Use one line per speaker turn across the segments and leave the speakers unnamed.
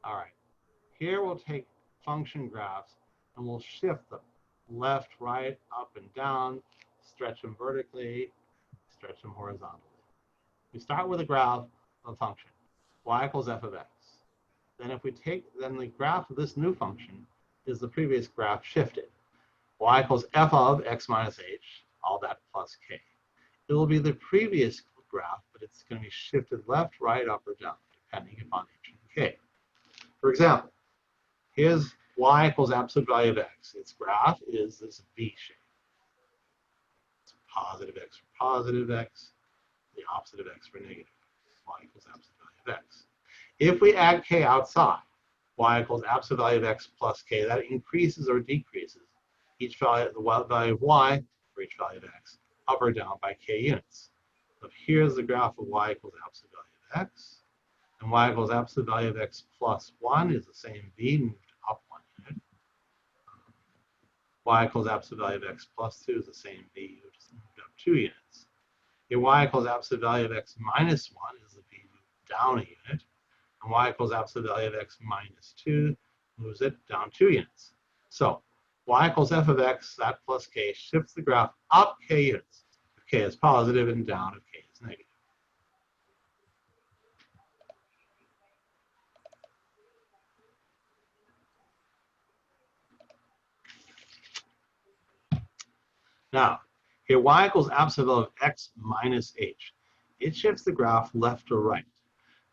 All right. Here we'll take function graphs and we'll shift them left, right, up, and down, stretch them vertically, stretch them horizontally. We start with a graph of a function, y equals f of x. Then if we take, then the graph of this new function is the previous graph shifted. Y equals f of x minus h, all that plus k. It will be the previous graph, but it's going to be shifted left, right, up, or down, depending upon h and k. For example, here's y equals absolute value of x. Its graph is this V shape. It's positive x for positive x, the opposite of x for negative x. Y equals absolute value of x. If we add k outside, y equals absolute value of x plus k, that increases or decreases each value, the value of y for each value of x, up or down by k units. So here's the graph of y equals absolute value of x, and y equals absolute value of x plus 1 is the same v moved up 1 unit. Y equals absolute value of x plus 2 is the same v, which is moved up 2 units. Here y equals absolute value of x minus 1 is the v moved down a unit, and y equals absolute value of x minus 2 moves it down 2 units. So y equals f of x, that plus k, shifts the graph up k units if k is positive and down if k is negative. Now, here y equals absolute value of x minus h. It shifts the graph left or right.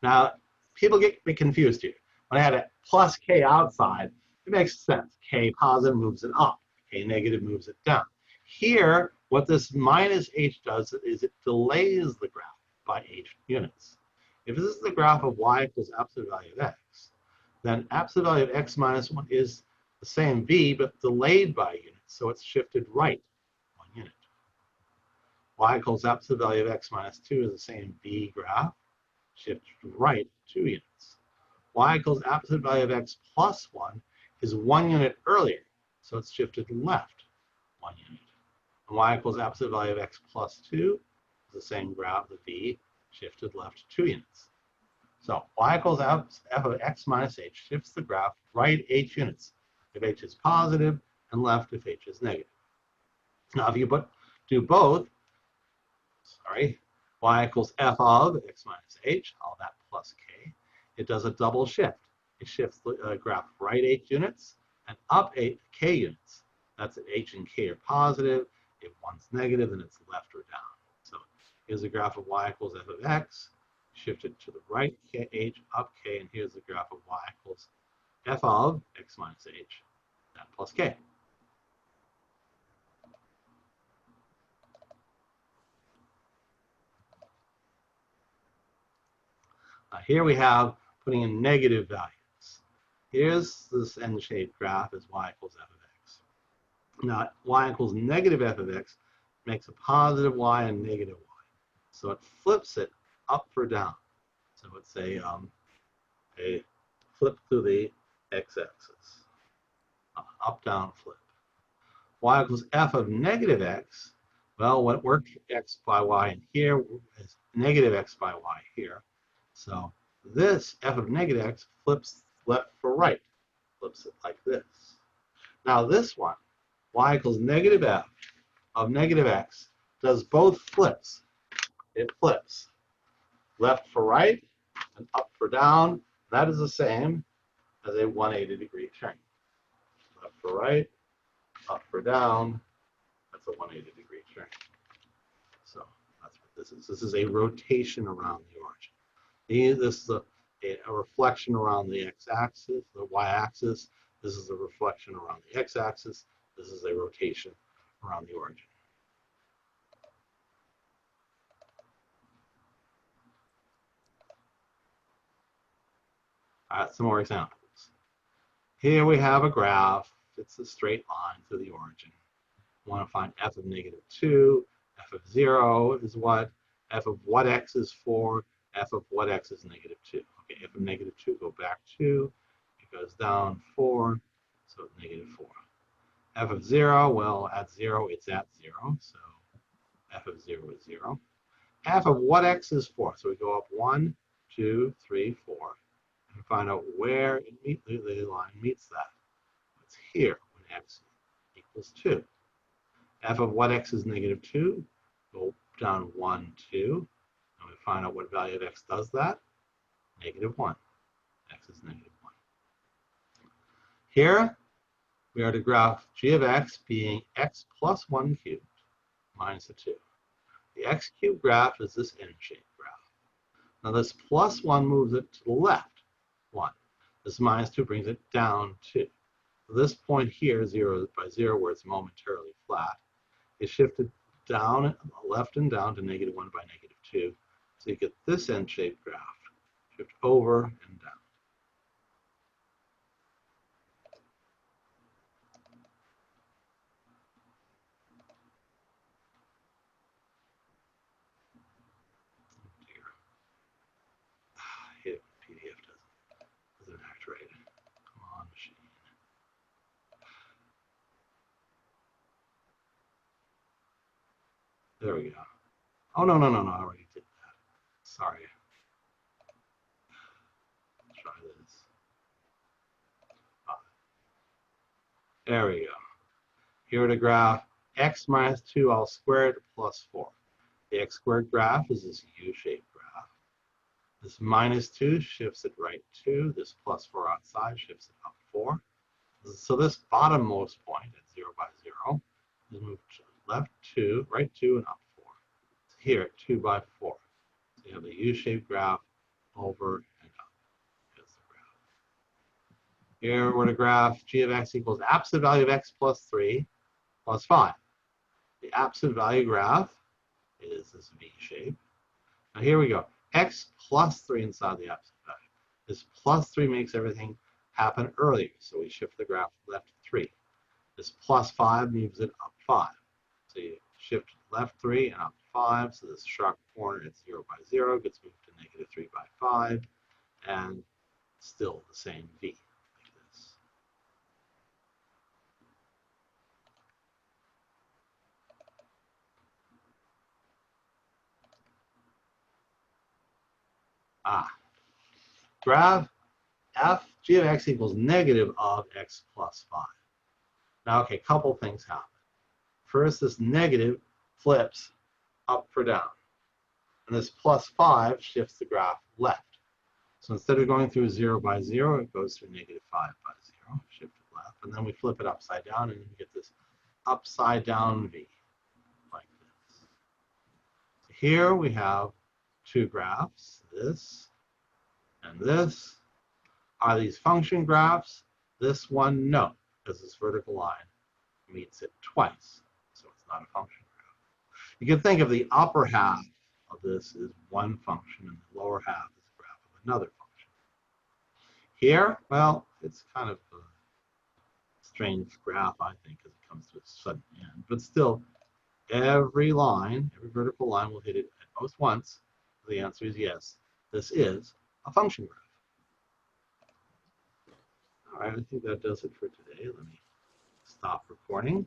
Now, people get confused here. When I had a plus k outside, it makes sense. K positive moves it up. K negative moves it down. Here, what this minus h does is it delays the graph by h units. If this is the graph of y equals absolute value of x, then absolute value of x minus 1 is the same v, but delayed by units, so it's shifted right 1 unit. Y equals absolute value of x minus 2 is the same v graph, shifted right 2 units. Y equals absolute value of x plus 1 is 1 unit earlier, so it's shifted left 1 unit. And y equals absolute value of x plus 2 is the same graph, the v, shifted left 2 units. So y equals f of x minus h shifts the graph right h units if h is positive and left if h is negative. Now if you do both, y equals f of x minus h, all that plus k, it does a double shift. It shifts the graph right h units and up k units. That's if h and k are positive. If one's negative, then it's left or down. So here's the graph of y equals f of x, shifted to the right k, h, up k, and here's the graph of y equals f of x minus h, that plus k. Here we have putting in negative values. Here's this n-shaped graph as y equals f of x. Now, y equals negative f of x makes a positive y and negative y. So it flips it up or down. So it's a flip to the x-axis, up-down flip. Y equals f of negative x. Well, what worked x by y in here is negative x by y here. So this f of negative x flips left for right, flips it like this. Now this one, y equals negative f of negative x, does both flips. It flips left for right and up for down. That is the same as a 180-degree turn. Left for right, up for down, that's a 180-degree turn. So that's what this is. This is a rotation around the origin. This is a reflection around the x-axis, the y-axis. This is a reflection around the x-axis. This is a rotation around the origin. All right, some more examples. Here we have a graph. It's a straight line to the origin. We want to find f of negative 2. F of 0 is what? F of what x is 4. F of what x is negative 2. Okay, f of negative 2, go back 2. It goes down 4, so it's negative 4. F of 0, well, at 0, it's at 0, so f of 0 is 0. F of what x is 4? So we go up 1, 2, 3, 4. And find out where the line meets that. It's here when x equals 2. F of what x is negative 2, go down 1, 2, and we find out what value of x does that. Negative 1. X is negative 1. Here, we are to graph g of x being x plus 1 cubed minus a 2. The x cubed graph is this n-shaped graph. Now this plus 1 moves it to the left, 1. This minus 2 brings it down 2. So this point here, 0 by 0, where it's momentarily flat, is shifted down, left and down to negative 1 by negative 2. So you get this n-shaped graph, shift over and down. PDF doesn't act right. Come on, machine. There we go. Oh, no, I already did that. Sorry. Let's try this. There we go. Here to graph x minus 2 all squared plus 4. The x squared graph is this U-shaped graph. This minus 2 shifts it right 2. This plus 4 outside shifts it up 4. So this bottommost point at 0 by 0 is moved left 2, right 2, and up 4. So here, 2 by 4. So you have a U-shaped graph over and up. Here's the graph. Here we're to graph g of x equals absolute value of x plus 3 plus 5. The absolute value graph is this V shape. Now here we go. X plus 3 inside the absolute value. This plus 3 makes everything happen earlier, so we shift the graph left 3. This plus 5 moves it up 5. So you shift left 3 and up 5, so this sharp corner at 0 by 0 gets moved to negative 3 by 5, and still the same V, like this. Graph f g of x equals negative of x plus 5. Now, okay, a couple things happen. First, this negative flips up for down. And this plus 5 shifts the graph left. So instead of going through 0 by 0, it goes through negative 5 by 0, shift it left. And then we flip it upside down, and you get this upside down V, like this. So here we have two graphs, this and this. Are these function graphs? This one, no, because this vertical line meets it twice, so it's not a function graph. You can think of the upper half of this as one function, and the lower half is a graph of another function. Here, well, it's kind of a strange graph, I think, as it comes to a sudden end, but still, every line, every vertical line will hit it at most once. The answer is yes, this is a function graph. All right, I think that does it for today. Let me stop recording.